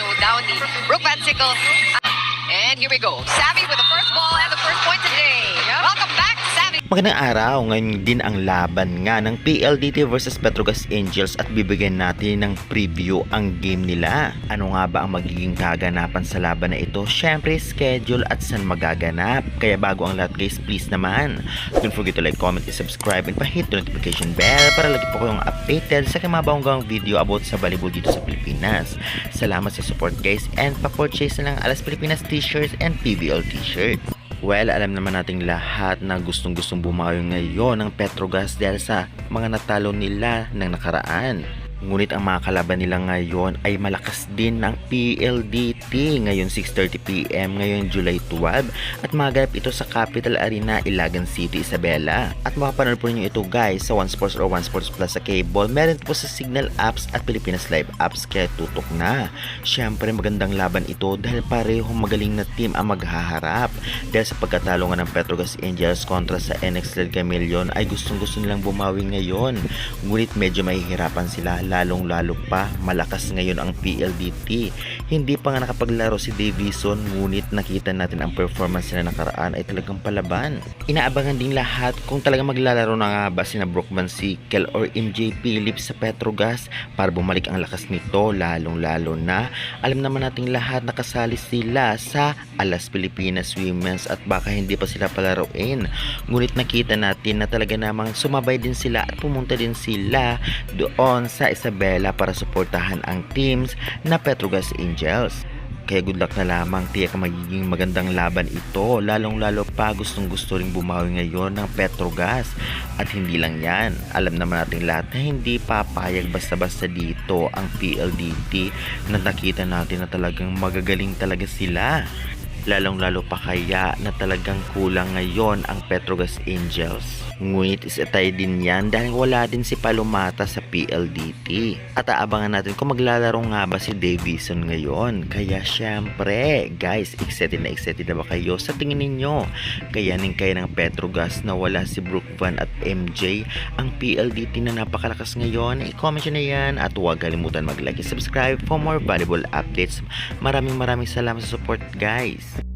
showdown ni Brooke Van Sickle. And here we go. Savvy with the first ball and the first point today. Welcome back, Savvy. Magandang araw, ngayon din ang laban nga ng PLDT versus Petrogas Angels at bibigyan natin ng preview ang game nila. Ano nga ba ang magiging kaganapan sa laban na ito? Syempre schedule at saan magaganap. Kaya bago ang lahat guys, please naman don't forget to like, comment, and subscribe and pa-hit the notification bell para lagi po kayong updated sa mga bagong video about sa volleyball dito sa Pilipinas. Salamat sa support guys and pa-purchase na ng Alas Pilipinas t-shirts and PBL t-shirts. Well, alam naman nating lahat na gustong-gustong bumawi ngayon ng Petrogas dahil sa mga natalo nila ng nakaraan. Ngunit ang mga kalaban nila ngayon ay malakas din ng PLDT ngayon 6:30 PM ngayon July 12 at maganap ito sa Capital Arena, Ilagan City, Isabela. At makapanood po ninyo ito guys sa One Sports or One Sports Plus sa cable. Meron po sa Signal apps at Pilipinas Live apps kaya tutok na. Syempre magandang laban ito dahil parehong magaling na team ang maghaharap. Dahil sa pagkatalo nga ng Petrogas Angels kontra sa NX Red Chameleon ay gustong-gusto nilang bumawi ngayon. Ngunit medyo mahihirapan sila. Lalong-lalo pa, malakas ngayon ang PLDT. Hindi pa nga nakapaglaro si Davison, ngunit nakita natin ang performance nila nakaraan ay talagang palaban. Inaabangan din lahat kung talagang maglalaro na nga ba sina Brooke Van Sickle or MJ Phillips sa Petrogas para bumalik ang lakas nito. Lalong-lalo na, alam naman nating lahat nakasali sila sa Alas Pilipinas Women's at baka hindi pa sila palaruin. Ngunit nakita natin na talaga namang sumabay din sila at pumunta din sila doon sa Isabela para suportahan ang teams na Petrogas Angels. Kaya good luck na lamang, tiyak magiging magandang laban ito. Lalong-lalo pa gustong-gusto ring bumawi ngayon ng Petrogas. At hindi lang yan, alam naman natin lahat na hindi papayag basta-basta dito ang PLDT na nakita natin na talagang magagaling talaga sila. Lalong-lalo pa kaya na talagang kulang ngayon ang Petrogas Angels. Ngunit isatay din yan dahil wala din si Palomata sa PLDT. At aabangan natin kung maglalaro nga ba si Davison ngayon. Kaya syempre, guys, excited na ba kayo sa tingin ninyo? Kayanin kaya ng Petrogas na wala si Brooke Van at MJ ang PLDT na napakalakas ngayon? I-comment nyo na yan at huwag kalimutan mag-like and subscribe for more valuable updates. Maraming salamat sa support guys.